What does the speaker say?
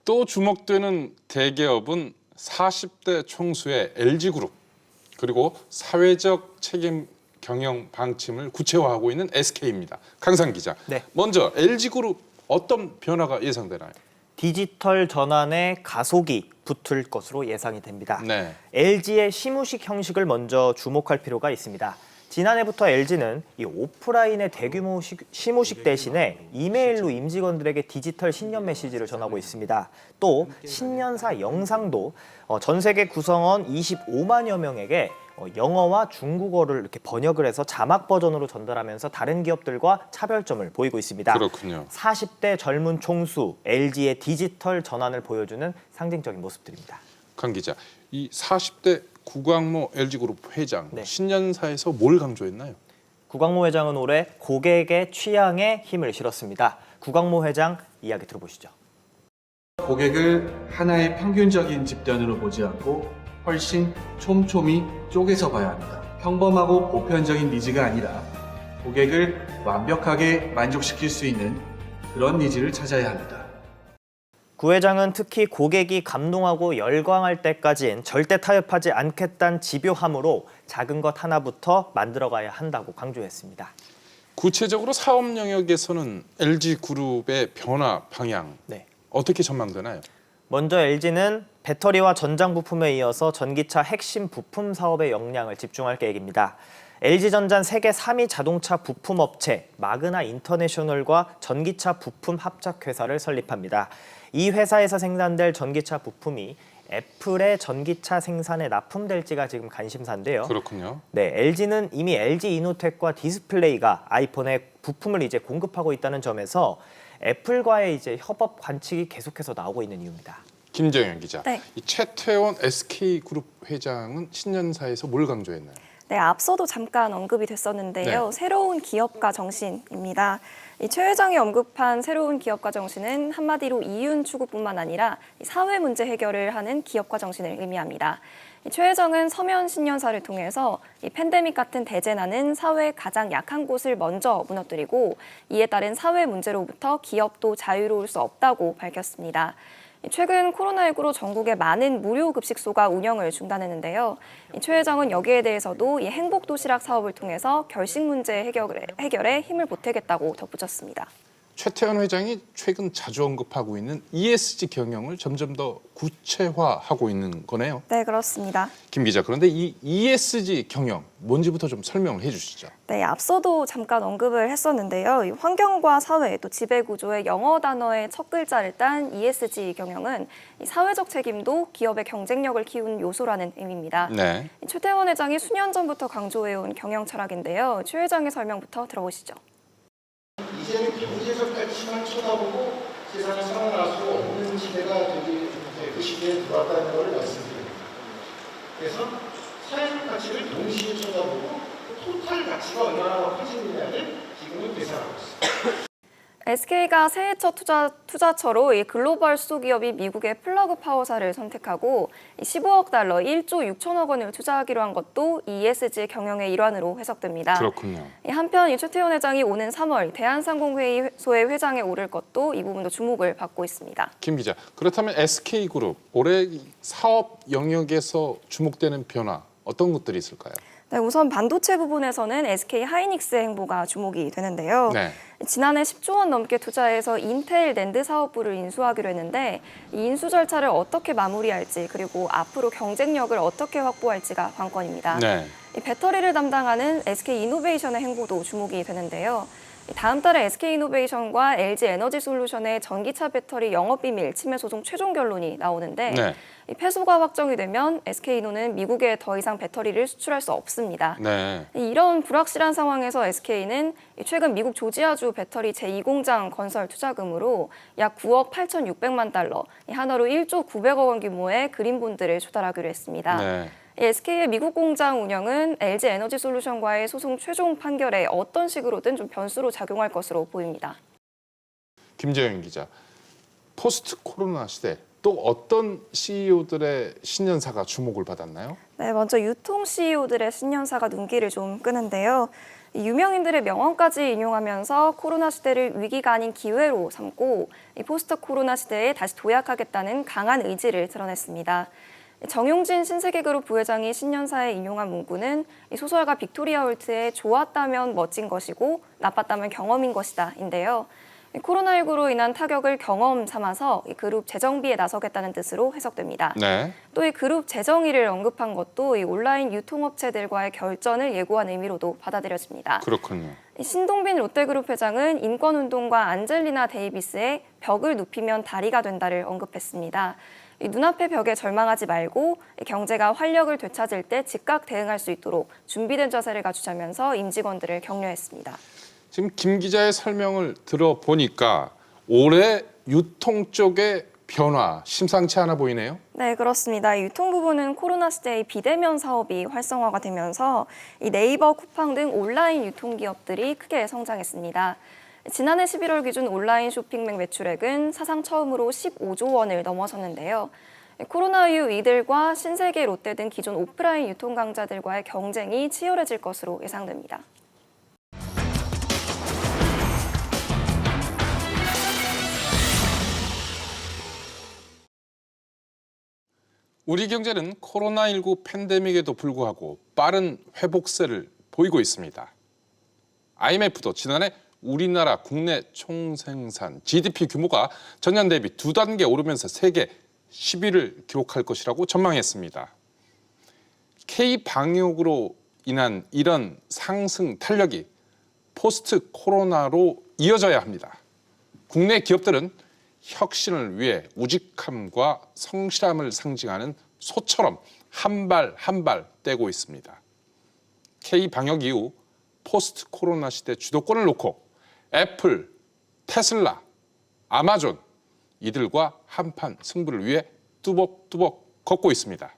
또 주목되는 대기업은 40대 총수의 LG그룹, 그리고 사회적 책임 경영 방침을 구체화하고 있는 SK입니다. 강산 기자. 네. 먼저 LG그룹 어떤 변화가 예상되나요? 디지털 전환의 가속이 붙을 것으로 예상이 됩니다. 네. LG의 시무식 형식을 먼저 주목할 필요가 있습니다. 지난해부터 LG는 이 오프라인의 대규모 시무식 대신에 이메일로 임직원들에게 디지털 신년 메시지를 전하고 있습니다. 또 신년사 영상도 전 세계 구성원 25만여 명에게 영어와 중국어를 이렇게 번역을 해서 자막 버전으로 전달하면서 다른 기업들과 차별점을 보이고 있습니다. 그렇군요. 40대 젊은 총수, LG의 디지털 전환을 보여주는 상징적인 모습들입니다. 강 기자, 이 40대 구광모 LG그룹 회장, 네. 신년사에서 뭘 강조했나요? 구광모 회장은 올해 고객의 취향에 힘을 실었습니다. 구광모 회장 이야기 들어보시죠. 고객을 하나의 평균적인 집단으로 보지 않고 훨씬 촘촘히 쪼개서 봐야 합니다. 평범하고 보편적인 니즈가 아니라 고객을 완벽하게 만족시킬 수 있는 그런 니즈를 찾아야 합니다. 구 회장은 특히 고객이 감동하고 열광할 때까지는 절대 타협하지 않겠다는 집요함으로 작은 것 하나부터 만들어가야 한다고 강조했습니다. 구체적으로 사업 영역에서는 LG그룹의 변화 방향 네. 어떻게 전망되나요? 먼저 LG는 배터리와 전장 부품에 이어서 전기차 핵심 부품 사업의 역량을 집중할 계획입니다. LG전자는 세계 3위 자동차 부품 업체 마그나 인터내셔널과 전기차 부품 합작 회사를 설립합니다. 이 회사에서 생산될 전기차 부품이 애플의 전기차 생산에 납품될지가 지금 관심사인데요. 그렇군요. 네, LG는 이미 LG 이노텍과 디스플레이가 아이폰에 부품을 이제 공급하고 있다는 점에서 애플과의 이제 협업 관측이 계속해서 나오고 있는 이유입니다. 김정현 기자. 네. 이 최태원 SK그룹 회장은 신년사에서 뭘 강조했나요? 네, 앞서도 잠깐 언급이 됐었는데요. 네. 새로운 기업가 정신입니다. 이 최 회장이 언급한 새로운 기업가 정신은 한마디로 이윤 추구뿐만 아니라 사회 문제 해결을 하는 기업가 정신을 의미합니다. 최 회장은 서면 신년사를 통해서 이 팬데믹 같은 대재난은 사회의 가장 약한 곳을 먼저 무너뜨리고 이에 따른 사회 문제로부터 기업도 자유로울 수 없다고 밝혔습니다. 최근 코로나19로 전국의 많은 무료 급식소가 운영을 중단했는데요. 최 회장은 여기에 대해서도 이 행복도시락 사업을 통해서 결식 문제 해결에 힘을 보태겠다고 덧붙였습니다. 최태원 회장이 최근 자주 언급하고 있는 ESG 경영을 점점 더 구체화하고 있는 거네요. 네, 그렇습니다. 김 기자, 그런데 이 ESG 경영 뭔지부터 좀 설명을 해주시죠. 네, 앞서도 잠깐 언급을 했었는데요. 이 환경과 사회 또 지배구조의 영어 단어의 첫 글자를 딴 ESG 경영은 이 사회적 책임도 기업의 경쟁력을 키우는 요소라는 의미입니다. 네. 최태원 회장이 수년 전부터 강조해온 경영 철학인데요. 최 회장의 설명부터 들어보시죠. 이제는 경제적 가치만 쳐다보고 세상을 살아날 수 없는 시대가 되기 그 시대에 들어왔다는 것을 말씀드립니다. 그래서 사회적 가치를 동시에 쳐다보고 토탈 가치가 얼마나 커지느냐를 지금은 계산하고 있습니다. SK가 새해 첫 투자처로 이 글로벌 수소기업이 미국의 플러그 파워사를 선택하고 15억 달러 1조 6천억 원을 투자하기로 한 것도 ESG 경영의 일환으로 해석됩니다. 그렇군요. 한편 이 최태원 회장이 오는 3월 대한상공회의소의 회장에 오를 것도 이 부분도 주목을 받고 있습니다. 김 기자, 그렇다면 SK그룹 올해 사업 영역에서 주목되는 변화 어떤 것들이 있을까요? 네, 우선 반도체 부분에서는 SK 하이닉스의 행보가 주목이 되는데요. 네. 지난해 10조 원 넘게 투자해서 인텔 낸드 사업부를 인수하기로 했는데 이 인수 절차를 어떻게 마무리할지 그리고 앞으로 경쟁력을 어떻게 확보할지가 관건입니다. 네. 이 배터리를 담당하는 SK 이노베이션의 행보도 주목이 되는데요. 다음 달에 SK이노베이션과 LG에너지솔루션의 전기차 배터리 영업비밀 침해 소송 최종 결론이 나오는데 네. 이 패소가 확정이 되면 SK이노는 미국에 더 이상 배터리를 수출할 수 없습니다. 네. 이런 불확실한 상황에서 SK는 최근 미국 조지아주 배터리 제2공장 건설 투자금으로 약 9억 8,600만 달러, 한화로 1조 900억 원 규모의 그린본드를 조달하기로 했습니다. 네. SK의 미국 공장 운영은 LG에너지솔루션과의 소송 최종 판결에 어떤 식으로든 좀 변수로 작용할 것으로 보입니다. 김재영 기자, 포스트 코로나 시대 또 어떤 CEO들의 신년사가 주목을 받았나요? 네, 먼저 유통 CEO들의 신년사가 눈길을 좀 끄는데요. 이 유명인들의 명언까지 인용하면서 코로나 시대를 위기가 아닌 기회로 삼고 이 포스트 코로나 시대에 다시 도약하겠다는 강한 의지를 드러냈습니다. 정용진 신세계그룹 부회장이 신년사에 인용한 문구는 이 소설가 빅토리아 홀트의 좋았다면 멋진 것이고 나빴다면 경험인 것이다인데요. 코로나19로 인한 타격을 경험 삼아서 이 그룹 재정비에 나서겠다는 뜻으로 해석됩니다. 네. 또 이 그룹 재정의를 언급한 것도 이 온라인 유통업체들과의 결전을 예고한 의미로도 받아들여집니다. 그렇군요. 신동빈 롯데그룹 회장은 인권운동가 안젤리나 데이비스의 벽을 눕히면 다리가 된다를 언급했습니다. 이 눈앞의 벽에 절망하지 말고 경제가 활력을 되찾을 때 즉각 대응할 수 있도록 준비된 자세를 갖추자면서 임직원들을 격려했습니다. 지금 김 기자의 설명을 들어보니까 올해 유통 쪽의 변화 심상치 않아 보이네요. 네, 그렇습니다. 이 유통 부분은 코로나 시대의 비대면 사업이 활성화가 되면서 이 네이버, 쿠팡 등 온라인 유통기업들이 크게 성장했습니다. 지난해 11월 기준 온라인 쇼핑몰 매출액은 사상 처음으로 15조 원을 넘어섰는데요. 코로나 이후 이들과 신세계, 롯데 등 기존 오프라인 유통 강자들과의 경쟁이 치열해질 것으로 예상됩니다. 우리 경제는 코로나19 팬데믹에도 불구하고 빠른 회복세를 보이고 있습니다. IMF도 지난해 우리나라 국내 총생산 GDP 규모가 전년 대비 2단계 오르면서 세계 10위를 기록할 것이라고 전망했습니다. K-방역으로 인한 이런 상승 탄력이 포스트 코로나로 이어져야 합니다. 국내 기업들은 혁신을 위해 우직함과 성실함을 상징하는 소처럼 한 발 한 발 떼고 있습니다. K-방역 이후 포스트 코로나 시대 주도권을 놓고 애플, 테슬라, 아마존 이들과 한판 승부를 위해 뚜벅뚜벅 걷고 있습니다.